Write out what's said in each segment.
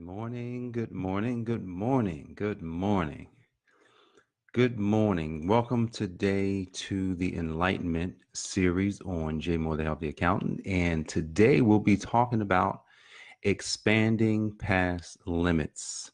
Morning, good morning, good morning, good morning, good morning. Welcome today to the Enlightenment series on J Moore, the Healthy Accountant. And today we'll be talking about expanding past limits.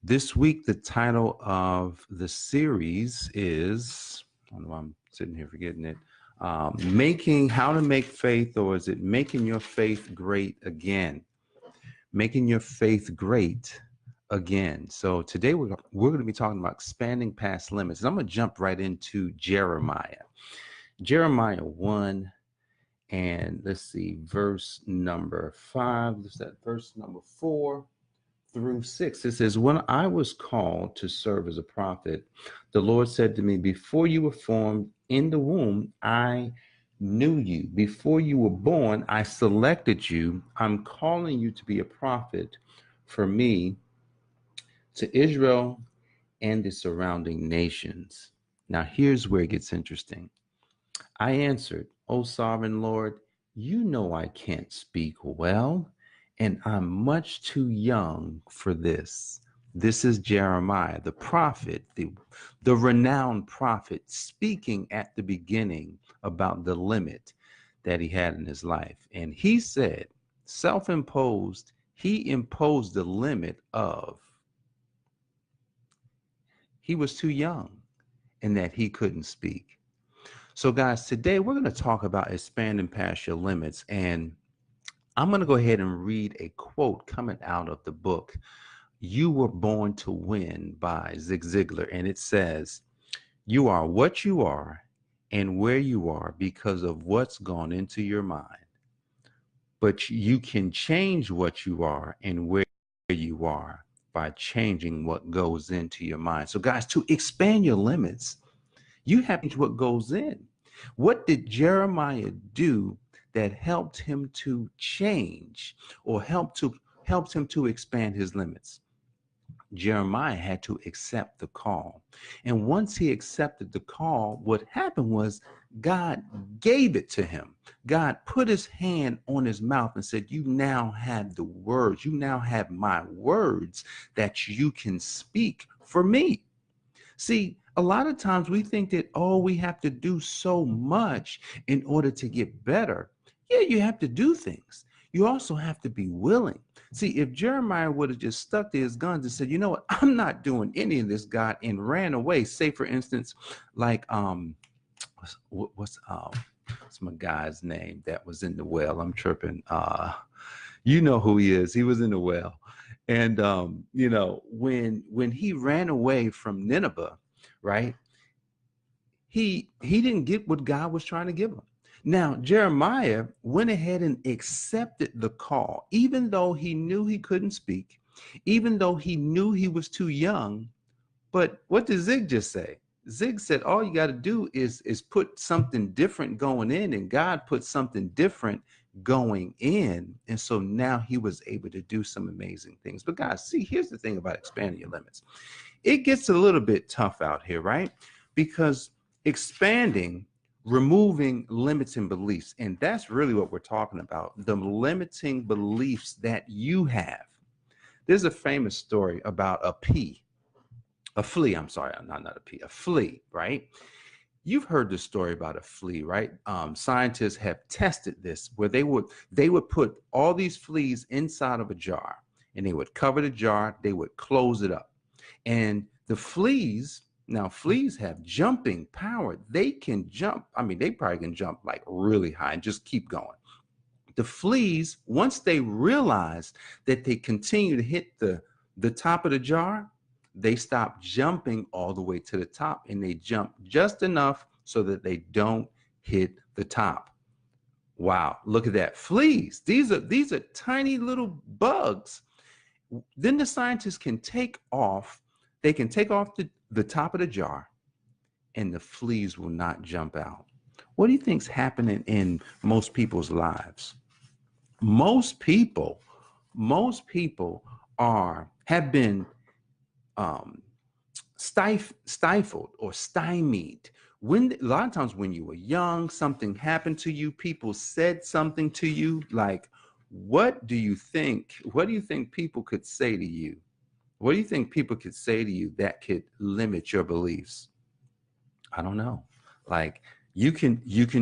This week, the title of the series is, I don't know why I'm sitting here forgetting it, making how to make faith, or is it making your faith great again? Making your faith great again. So today we're going to be talking about expanding past limits. And I'm going to jump right into Jeremiah. Jeremiah 1 and let's see, verse number 5. Let's that verse number 4 through 6. It says, "When I was called to serve as a prophet, the Lord said to me, before you were formed in the womb, I knew you. Before you were born, I selected you. I'm calling you to be a prophet for me to Israel and the surrounding nations." Now, here's where it gets interesting. I answered, "O sovereign Lord, you know I can't speak well, and I'm much too young for this." This is Jeremiah, the prophet, the renowned prophet, speaking at the beginning about the limit that he had in his life. And he said, self-imposed, he imposed the limit of he was too young and that he couldn't speak. So, guys, today we're going to talk about expanding past your limits. And I'm going to go ahead and read a quote coming out of the book, You Were Born to Win by Zig Ziglar. And it says, "You are what you are and where you are because of what's gone into your mind. But you can change what you are and where you are by changing what goes into your mind." So, guys, to expand your limits, you have to change what goes in. What did Jeremiah do that helped him to change or helped him to expand his limits? Jeremiah had to accept the call. And once he accepted the call, what happened was God gave it to him. God put his hand on his mouth and said, "You now have the words. You now have my words that you can speak for me." See, a lot of times we think that, oh, we have to do so much in order to get better. Yeah, you have to do things. You also have to be willing. See, if Jeremiah would have just stuck to his guns and said, "You know what, I'm not doing any of this, God," and ran away, say for instance, like what's my guy's name that was in the well? I'm tripping. You know who he is. He was in the well. And when he ran away from Nineveh, right? He didn't get what God was trying to give him. Now, Jeremiah went ahead and accepted the call, even though he knew he couldn't speak, even though he knew he was too young. But what did Zig just say? Zig said, all you got to do is put something different going in, and God put something different going in. And so now he was able to do some amazing things. But guys, see, here's the thing about expanding your limits. It gets a little bit tough out here, right? Because expanding, removing limits and beliefs, and that's really what we're talking about, the limiting beliefs that you have. There's a famous story about a flea, I'm sorry, not a pea, a flea, right? You've heard the story about a flea, right? Scientists have tested this where they would put all these fleas inside of a jar, and they would cover the jar, they would close it up. And the fleas, now fleas have jumping power. They can jump. I mean, they probably can jump like really high and just keep going. The fleas, once they realize that they continue to hit the top of the jar, they stop jumping all the way to the top, and they jump just enough so that they don't hit the top. Wow, look at that. Fleas. These are tiny little bugs. Then the scientists can take off, the top of the jar, and the fleas will not jump out. What do you think's happening in most people's lives? Most people, most people have been um, stifled or stymied. When a lot of times when you were young, something happened to you, people said something to you like, What do you think? What do you think people could say to you? What do you think people could say to you that could limit your beliefs? I don't know. Like you can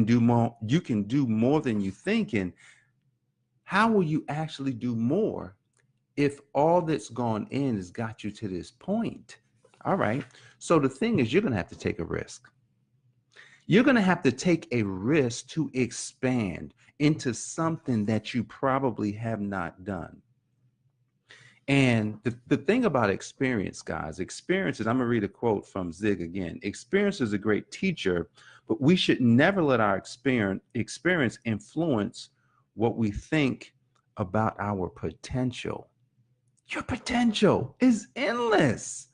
do more. You can do more than you think. And how will you actually do more if all that's gone in has got you to this point? All right. So the thing is, you're going to have to take a risk. You're going to have to take a risk to expand into something that you probably have not done. And the thing about experience, guys, experiences, I'm going to read a quote from Zig again. Experience is a great teacher, but we should never let our experience influence what we think about our potential. Your potential is endless.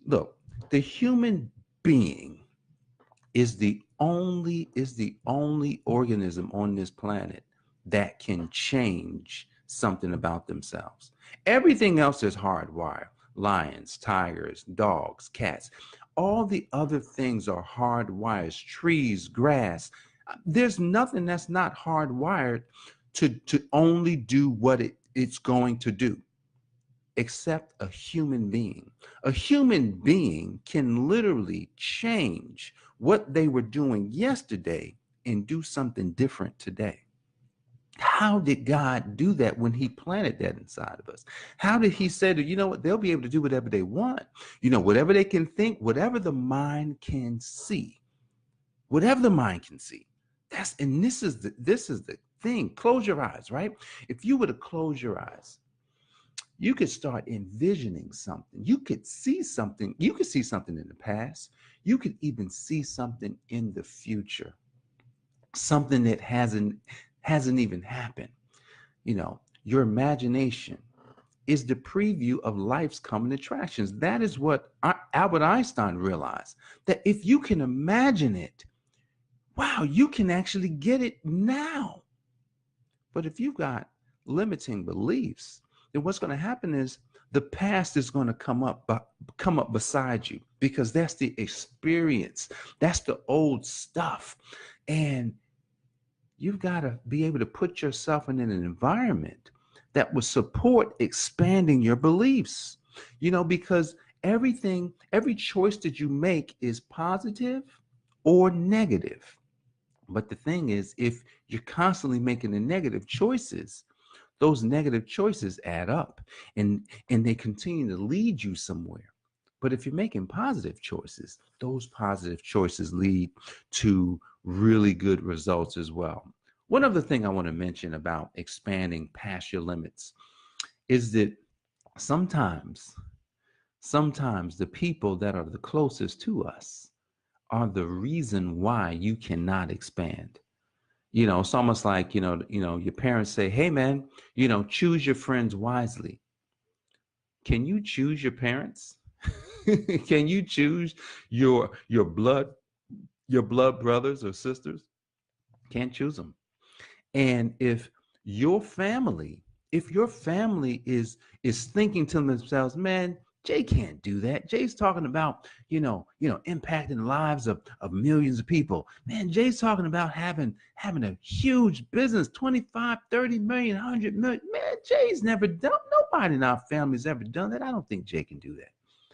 Look, the human being is the only organism on this planet that can change something about themselves. Everything else is hardwired. Lions, tigers, dogs, cats. All the other things are hardwired. Trees, grass. There's nothing that's not hardwired to only do what it's going to do, except a human being. A human being can literally change what they were doing yesterday and do something different today. How did God do that when he planted that inside of us? How did he say that, you know what, they'll be able to do whatever they want, whatever they can think, whatever the mind can see, whatever the mind can see. This is the thing. Close your eyes, right? If you were to close your eyes, you could start envisioning something. You could see something. You could see something in the past. You could even see something in the future, something that hasn't even happened. Your imagination is the preview of life's coming attractions. That is what Albert Einstein realized, that if you can imagine it, wow, you can actually get it now. But if you've got limiting beliefs, then what's going to happen is the past is going to come up beside you, because that's the experience. That's the old stuff. And you've got to be able to put yourself in an environment that will support expanding your beliefs, because every choice that you make is positive or negative. But the thing is, if you're constantly making the negative choices, those negative choices add up, and they continue to lead you somewhere. But if you're making positive choices, those positive choices lead to really good results as well. One other thing I want to mention about expanding past your limits is that sometimes the people that are the closest to us are the reason why you cannot expand. It's almost like, your parents say, hey man, choose your friends wisely. Can you choose your parents? Can you choose your blood brothers or sisters? Can't choose them. And if your family is thinking to themselves, man, Jay can't do that. Jay's talking about, impacting the lives of millions of people. Man, Jay's talking about having a huge business, 25, 30 million, 100 million. Man, Jay's never done, nobody in our family's ever done that. I don't think Jay can do that.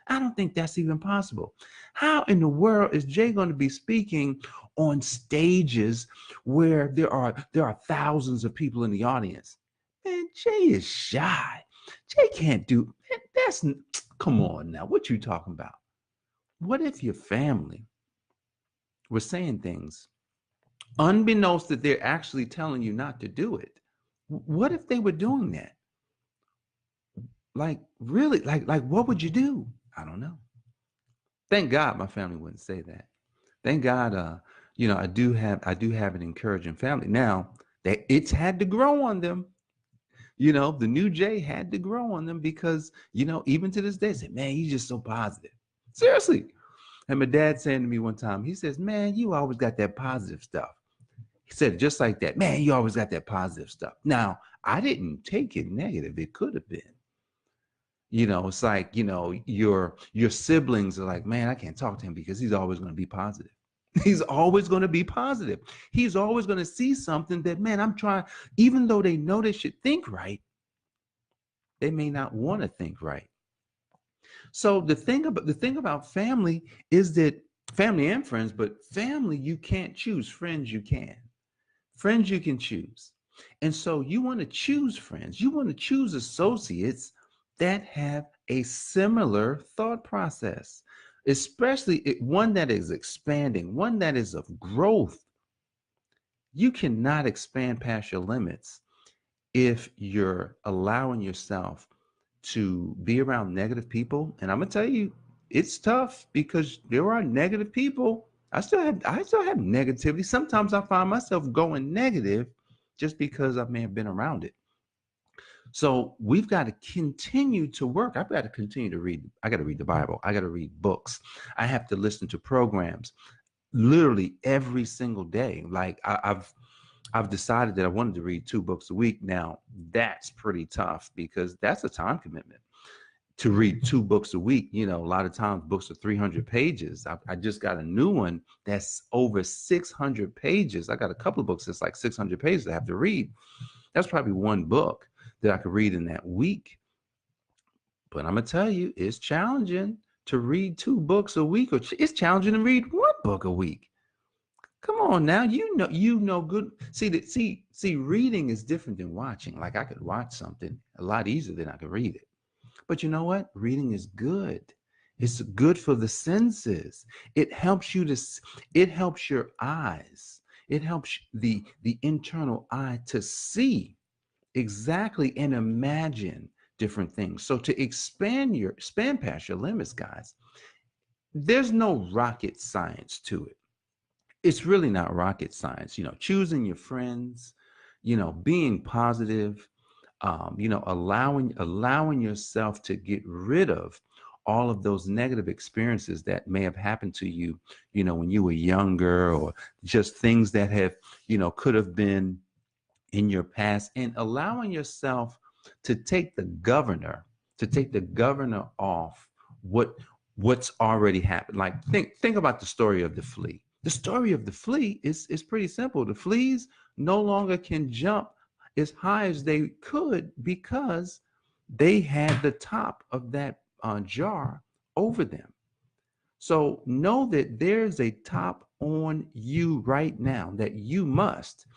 I don't think that's even possible. How in the world is Jay going to be speaking on stages where there are thousands of people in the audience? Man, Jay is shy. Jay can't do that's come on now. What you talking about? What if your family was saying things unbeknownst that they're actually telling you not to do it? What if they were doing that? Like really, like what would you do? I don't know. Thank God my family wouldn't say that. Thank God, I do have an encouraging family. Now, it's had to grow on them. The new Jay had to grow on them, because, even to this day, say, man, he's just so positive. Seriously. And my dad saying to me one time, he says, man, you always got that positive stuff. He said it just like that. Man, you always got that positive stuff. Now, I didn't take it negative. It could have been. It's like, your siblings are like, man, I can't talk to him because he's always going to be positive. He's always going to be positive. He's always going to see something that, man, I'm trying, even though they know they should think right, they may not want to think right. So the thing about family is that family and friends, but family you can't choose, friends you can. Friends you can choose. And so you want to choose friends. You want to choose associates that have a similar thought process, especially one that is expanding, one that is of growth. You cannot expand past your limits if you're allowing yourself to be around negative people. And I'm gonna tell you, it's tough because there are negative people. I still have negativity. Sometimes I find myself going negative just because I may have been around it. So we've got to continue to work. I've got to continue to read. I got to read the Bible. I got to read books. I have to listen to programs literally every single day. Like I've decided that I wanted to read 2 books a week. Now that's pretty tough because that's a time commitment to read 2 books a week. You know, a lot of times books are 300 pages. I just got a new one that's over 600 pages. I got a couple of books that's like 600 pages I have to read. That's probably one book that I could read in that week. But I'm gonna tell you, it's challenging to read 2 books a week, or it's challenging to read 1 book a week. Come on now, you know good. See, reading is different than watching. Like I could watch something a lot easier than I could read it. But you know what? Reading is good. It's good for the senses. It helps you to it helps your eyes. It helps the internal eye to see exactly and imagine different things. So to expand past your limits, guys, there's no rocket science to it. It's really not rocket science. Choosing your friends, being positive, allowing yourself to get rid of all of those negative experiences that may have happened to you, when you were younger, or just things that have, could have been in your past, and allowing yourself to take the governor off what's already happened. Like think about the story of the flea. The story of the flea is pretty simple. The fleas no longer can jump as high as they could because they had the top of that jar over them. So know that there's a top on you right now that you must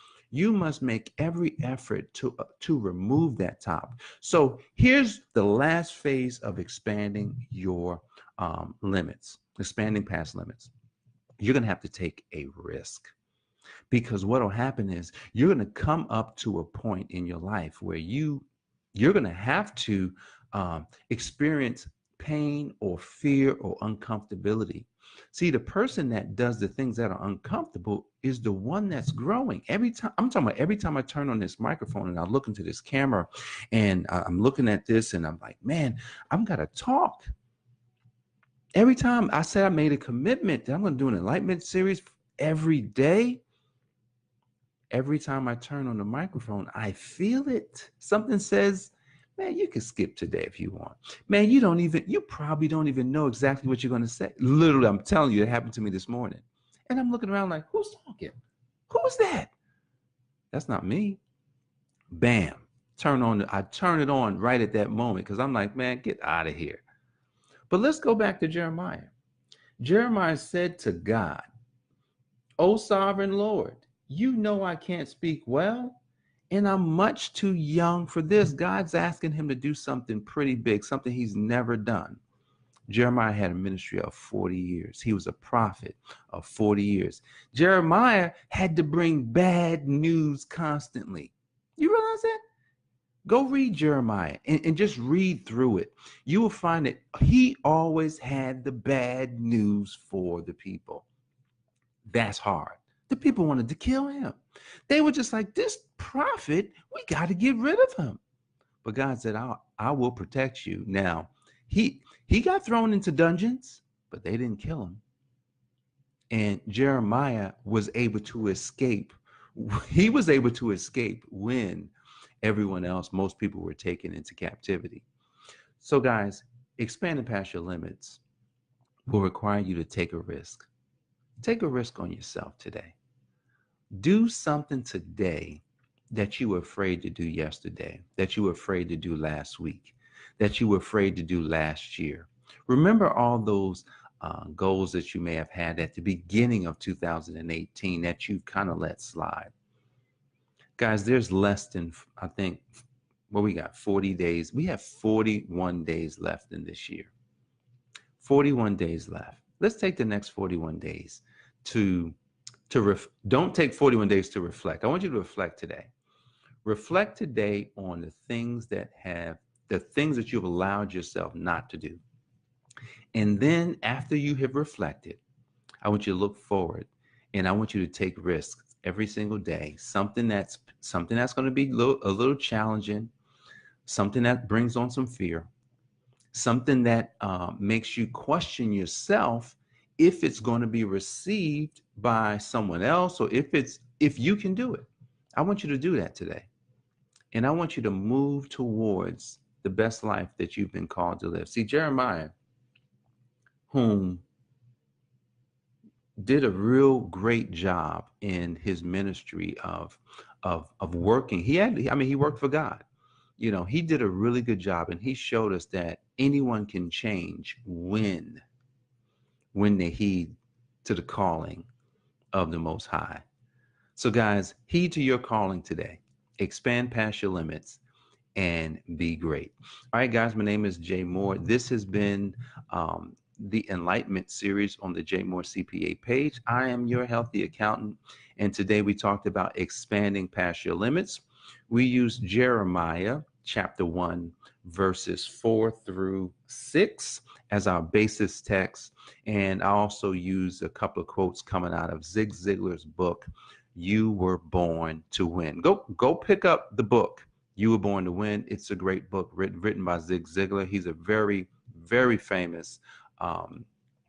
make every effort to remove that top. So here's the last phase of expanding your limits, expanding past limits. You're going to have to take a risk, because what will happen is you're going to come up to a point in your life where you're going to have to experience pain or fear or uncomfortability. See, the person that does the things that are uncomfortable is the one that's growing. Every time, I'm talking about every time I turn on this microphone and I look into this camera, and I'm looking at this and I'm like, man, I'm going to talk. Every time I said I made a commitment that I'm going to do an enlightenment series every day, every time I turn on the microphone, I feel it. Something says, man, you can skip today if you want. Man, you probably don't even know exactly what you're going to say. Literally, I'm telling you, it happened to me this morning. And I'm looking around like, who's talking? Who's that? That's not me. Bam. I turn it on right at that moment because I'm like, man, get out of here. But let's go back to Jeremiah. Jeremiah said to God, O sovereign Lord, you know I can't speak well, and I'm much too young for this. God's asking him to do something pretty big, something he's never done. Jeremiah had a ministry of 40 years. He was a prophet of 40 years. Jeremiah had to bring bad news constantly. You realize that? Go read Jeremiah and just read through it. You will find that he always had the bad news for the people. That's hard. The people wanted to kill him. They were just like, this prophet, we got to get rid of him. But God said, I will protect you. Now, he got thrown into dungeons, but they didn't kill him. And Jeremiah was able to escape. He was able to escape when everyone else, most people, were taken into captivity. So, guys, expanding past your limits will require you to take a risk. Take a risk on yourself today. Do something today that you were afraid to do yesterday, that you were afraid to do last week, that you were afraid to do last year. Remember all those goals that you may have had at the beginning of 2018 that you've kind of let slide. Guys, there's less than, I think, well, we got 40 days. We have 41 days left in this year. 41 days left. Let's take the next 41 days to don't take 41 days to reflect. I want you to reflect today. Reflect today on the things that you've allowed yourself not to do. And then after you have reflected, I want you to look forward and I want you to take risks every single day. Something that's going to be a little challenging, something that brings on some fear, something that makes you question yourself if it's going to be received by someone else or if you can do it. I want you to do that today. And I want you to move towards the best life that you've been called to live. See, Jeremiah, whom did a real great job in his ministry of working. He worked for God. You know, he did a really good job, and he showed us that anyone can change when they heed to the calling of the Most High. So guys, heed to your calling today. Expand past your limits and be great. All right, guys, my name is Jay Moore. This has been the Enlightenment series on the Jay Moore CPA page. I am your healthy accountant, and today we talked about expanding past your limits. We used Jeremiah chapter 1, verses 4 through 6 as our basis text, and I also used a couple of quotes coming out of Zig Ziglar's book, You Were Born to Win. Go pick up the book, You Were Born to Win. It's a great book written by Zig Ziglar. He's a very, very famous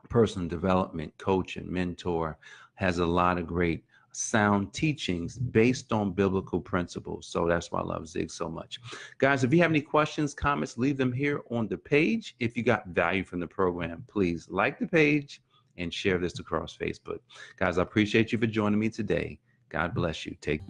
personal development coach and mentor, has a lot of great sound teachings based on biblical principles. So that's why I love Zig so much. Guys, if you have any questions, comments, leave them here on the page. If you got value from the program, please like the page and share this across Facebook. Guys, I appreciate you for joining me today. God bless you. Take